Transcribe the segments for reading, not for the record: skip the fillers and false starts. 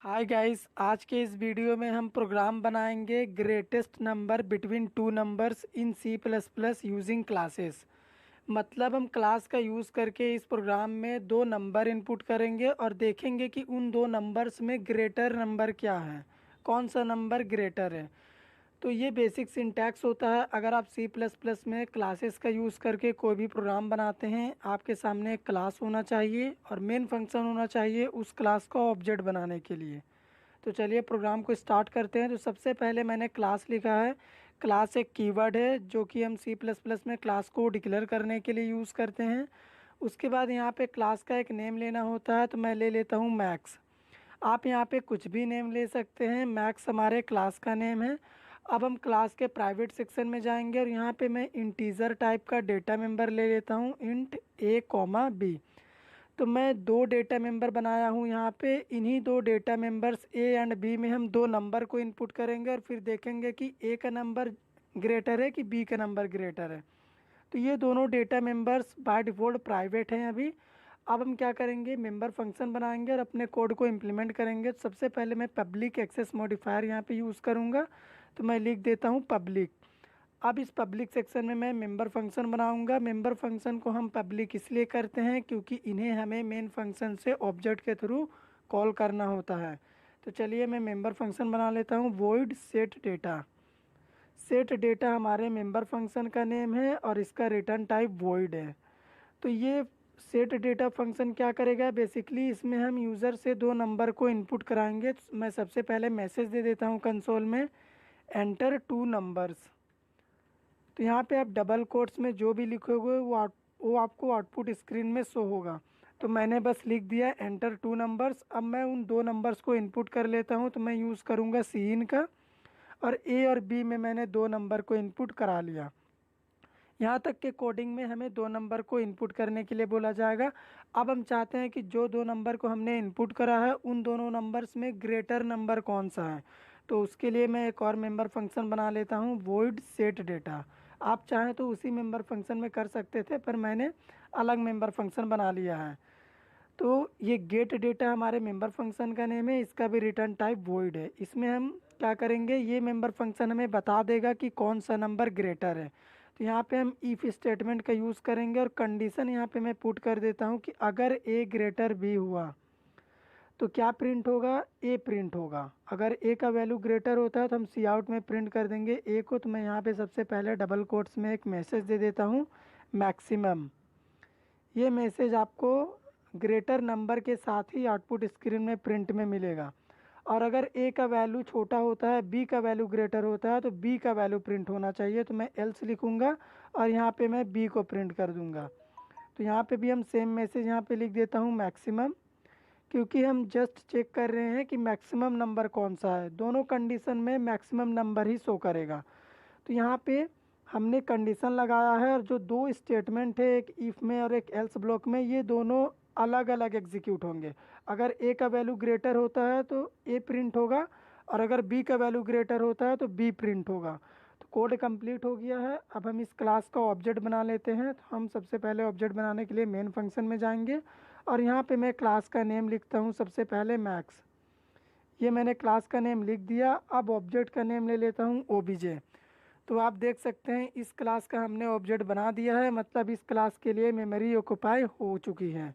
Hi guys, आज के इस वीडियो में हम प्रोग्राम बनाएंगे greatest number between two numbers in C plus plus using classes. मतलब हम क्लास का यूज़ करके इस प्रोग्राम में दो नंबर इनपुट करेंगे और देखेंगे कि उन दो नंबर्स में ग्रेटर नंबर क्या है, कौन सा नंबर ग्रेटर है। तो ये बेसिक सिंटैक्स होता है। अगर आप सी प्लस प्लस में क्लासेस का यूज़ करके कोई भी प्रोग्राम बनाते हैं, आपके सामने एक क्लास होना चाहिए और मेन फंक्शन होना चाहिए उस क्लास को ऑब्जेक्ट बनाने के लिए। तो चलिए प्रोग्राम को स्टार्ट करते हैं। तो सबसे पहले मैंने क्लास लिखा है। क्लास एक कीवर्ड है जो कि हम सी प्लस प्लस में क्लास को डिक्लेयर करने के लिए यूज़ करते हैं। उसके बाद यहाँ पे क्लास का एक नेम लेना होता है, तो मैं ले लेता हूँ मैक्स। आप यहाँ पे कुछ भी नेम ले सकते हैं, मैक्स हमारे क्लास का नेम है। अब हम क्लास के प्राइवेट सेक्शन में जाएंगे और यहाँ पे मैं इंटीजर टाइप का डेटा मेंबर ले लेता हूँ, इंट ए कॉमा बी। तो मैं दो डेटा मेंबर बनाया हूँ यहाँ पे। इन्हीं दो data members A and B में हम दो नंबर को इनपुट करेंगे और फिर देखेंगे कि ए का नंबर ग्रेटर है कि बी का नंबर ग्रेटर है। तो ये दोनों data members by default private हैं अभी। अब हम क्या करेंगे, मेंबर फंक्शन बनाएंगे और अपने कोड को इम्प्लीमेंट करेंगे। तो सबसे पहले मैं पब्लिक एक्सेस मॉडिफायर यहाँ पे यूज़ करूँगा, तो मैं लिख देता हूँ पब्लिक। अब इस पब्लिक सेक्शन में मैं मेंबर फंक्शन बनाऊंगा। मेंबर फंक्शन को हम पब्लिक इसलिए करते हैं क्योंकि इन्हें हमें मेन फंक्शन से ऑब्जेक्ट के थ्रू कॉल करना होता है। तो चलिए मैं मेंबर फंक्शन बना लेता हूँ, void set data. Set data हमारे मेंबर फंक्शन का नेम है और इसका रिटर्न टाइप वॉइड है। तो ये सेट डेटा फंक्शन क्या करेगा, बेसिकली इसमें हम यूज़र से दो नंबर को इनपुट कराएंगे। तो मैं सबसे पहले मैसेज दे देता हूँ कंसोल में, एंटर टू नंबर्स। तो यहाँ पे आप डबल कोट्स में जो भी लिखोगे वो आपको आउटपुट स्क्रीन में शो होगा। तो मैंने बस लिख दिया एंटर टू नंबर्स। अब मैं उन दो नंबर्स को इनपुट कर लेता हूँ, तो मैं यूज़ करूँगा सीन का, और ए और बी में मैंने दो नंबर को इनपुट करा लिया। यहाँ तक के कोडिंग में हमें दो नंबर को इनपुट करने के लिए बोला जाएगा। अब हम चाहते हैं कि जो दो नंबर को हमने इनपुट करा है उन दोनों नंबर्स में ग्रेटर नंबर कौन सा है। तो उसके लिए मैं एक और मेंबर फंक्शन बना लेता हूँ, वॉइड सेट डेटा। आप चाहें तो उसी मेंबर फंक्शन में कर सकते थे, पर मैंने अलग मेंबर फंक्शन बना लिया है। तो ये गेट डेटा हमारे मेंबर फंक्शन का नेम है, इसका भी रिटर्न टाइप वॉइड है। इसमें हम क्या करेंगे, ये मेंबर फंक्शन हमें बता देगा कि कौन सा नंबर ग्रेटर है। तो यहाँ पे हम इफ़ स्टेटमेंट का यूज़ करेंगे और कंडीशन यहाँ पे मैं पुट कर देता हूँ कि अगर ए ग्रेटर बी हुआ तो क्या प्रिंट होगा, ए प्रिंट होगा। अगर ए का वैल्यू ग्रेटर होता है तो हम सी आउट में प्रिंट कर देंगे ए को। तो मैं यहाँ पे सबसे पहले डबल कोट्स में एक मैसेज दे देता हूँ, मैक्सिमम। ये मैसेज आपको ग्रेटर नंबर के साथ ही आउटपुट स्क्रीन में प्रिंट में मिलेगा। और अगर ए का वैल्यू छोटा होता है, बी का वैल्यू ग्रेटर होता है, तो बी का वैल्यू प्रिंट होना चाहिए। तो मैं एल्स लिखूंगा और यहाँ पे मैं बी को प्रिंट कर दूंगा। तो यहाँ पे भी हम सेम मैसेज यहाँ पे लिख देता हूँ, मैक्सिमम, क्योंकि हम जस्ट चेक कर रहे हैं कि मैक्सिमम नंबर कौन सा है। दोनों कंडीशन में मैक्सिमम नंबर ही शो करेगा। तो यहाँ पे हमने कंडीशन लगाया है और जो दो स्टेटमेंट है, एक इफ़ में और एक एल्स ब्लॉक में, ये दोनों अलग अलग एग्जीक्यूट होंगे। अगर ए का वैल्यू ग्रेटर होता है तो ए प्रिंट होगा, और अगर बी का वैल्यू ग्रेटर होता है तो बी प्रिंट होगा। तो कोड कंप्लीट हो गया है। अब हम इस क्लास का ऑब्जेक्ट बना लेते हैं। तो हम सबसे पहले ऑब्जेक्ट बनाने के लिए मेन फंक्शन में जाएंगे और यहाँ पे मैं क्लास का नेम लिखता हूँ सबसे पहले, मैक्स। ये मैंने क्लास का नेम लिख दिया। अब ऑब्जेक्ट का नेम ले लेता हूँ, ओबीजे। तो आप देख सकते हैं इस क्लास का हमने ऑब्जेक्ट बना दिया है, मतलब इस क्लास के लिए मेमोरी ऑक्युपाई हो चुकी है।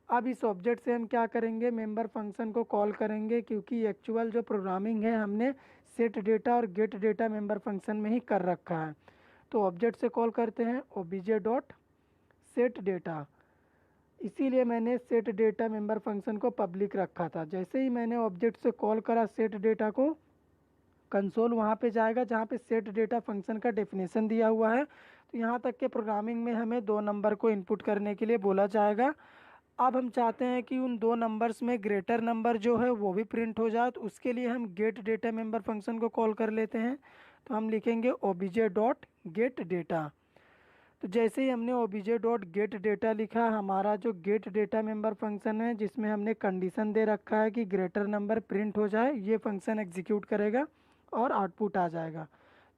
अब इस ऑब्जेक्ट से हम क्या करेंगे, मेंबर फंक्शन को कॉल करेंगे, क्योंकि एक्चुअल जो प्रोग्रामिंग है हमने सेट डेटा और गेट डेटा मेंबर फंक्शन में ही कर रखा है। तो ऑब्जेक्ट से कॉल करते हैं ओबीजे डॉट सेट डेटा। इसीलिए मैंने सेट डेटा मेंबर फंक्शन को पब्लिक रखा था। जैसे ही मैंने ऑब्जेक्ट से कॉल करा सेट डेटा को, कंसोल वहाँ पे जाएगा जहाँ पे सेट डेटा फंक्शन का डेफिनेशन दिया हुआ है। तो यहाँ तक के प्रोग्रामिंग में हमें दो नंबर को इनपुट करने के लिए बोला जाएगा। अब हम चाहते हैं कि उन दो नंबर्स में ग्रेटर नंबर जो है वो भी प्रिंट हो जाए, तो उसके लिए हम गेट डेटा मेंबर फंक्शन को कॉल कर लेते हैं। तो हम लिखेंगे ओबीजे डॉट गेट डेटा। तो जैसे ही हमने ओबीजे डॉट गेट डेटा लिखा, हमारा जो गेट डेटा मेंबर फंक्शन है जिसमें हमने कंडीशन दे रखा है कि ग्रेटर नंबर प्रिंट हो जाए, ये फंक्शन एग्जीक्यूट करेगा और आउटपुट आ जाएगा।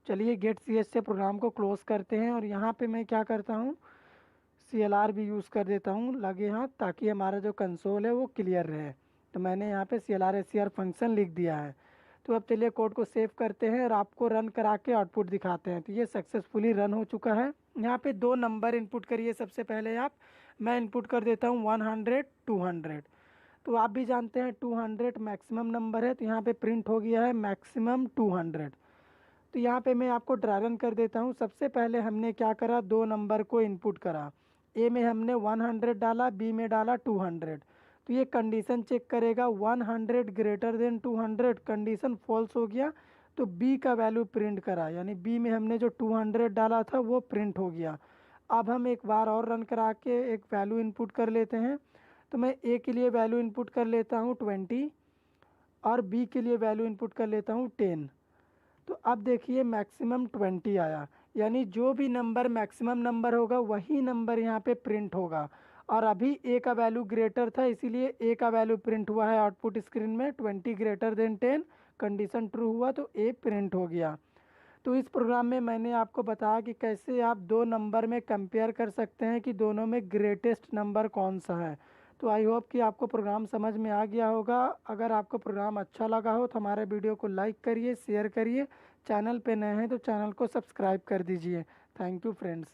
चलिए गेट सी एस से प्रोग्राम को क्लोज करते हैं और यहाँ पे मैं क्या करता हूँ, CLR भी यूज़ कर देता हूँ लगे हाथ, ताकि हमारा जो कंसोल है वो क्लियर रहे। तो मैंने यहाँ पे CLR फंक्शन लिख दिया है। तो अब चलिए कोड को सेव करते हैं और आपको रन करा के आउटपुट दिखाते हैं। तो ये सक्सेसफुली रन हो चुका है। यहाँ पे 2 नंबर इनपुट करिए सबसे पहले आप। मैं इनपुट कर देता हूँ 100 200। तो आप भी जानते हैं 200 मैक्सिमम नंबर है, तो यहाँ पे प्रिंट हो गया है मैक्सिमम 200। तो यहाँ पे मैं आपको ड्राई रन कर देता हूँ। सबसे पहले हमने क्या करा, 2 नंबर को इनपुट करा। ए में हमने 100 डाला, बी में डाला 200। तो ये कंडीशन चेक करेगा 100 ग्रेटर देन 200, कंडीशन फॉल्स हो गया तो बी का वैल्यू प्रिंट करा, यानी बी में हमने जो 200 डाला था वो प्रिंट हो गया। अब हम एक बार और रन करा के एक वैल्यू इनपुट कर लेते हैं। तो मैं ए के लिए वैल्यू इनपुट कर लेता हूँ 20 और बी के लिए वैल्यू इनपुट कर लेता हूँ 10। तो अब देखिए मैक्सिमम 20 आया, यानी जो भी नंबर मैक्सिमम नंबर होगा वही नंबर यहाँ पे प्रिंट होगा। और अभी ए का वैल्यू ग्रेटर था, इसीलिए ए का वैल्यू प्रिंट हुआ है आउटपुट स्क्रीन में 20 ग्रेटर देन 10। कंडीशन ट्रू हुआ तो ए प्रिंट हो गया। तो इस प्रोग्राम में मैंने आपको बताया कि कैसे आप 2 नंबर में कंपेयर कर सकते हैं कि दोनों में ग्रेटेस्ट नंबर कौन सा है। तो आई होप कि आपको प्रोग्राम समझ में आ गया होगा। अगर आपको प्रोग्राम अच्छा लगा हो तो हमारे वीडियो को लाइक करिए, शेयर करिए। चैनल पे नए हैं तो चैनल को सब्सक्राइब कर दीजिए। Thank you friends.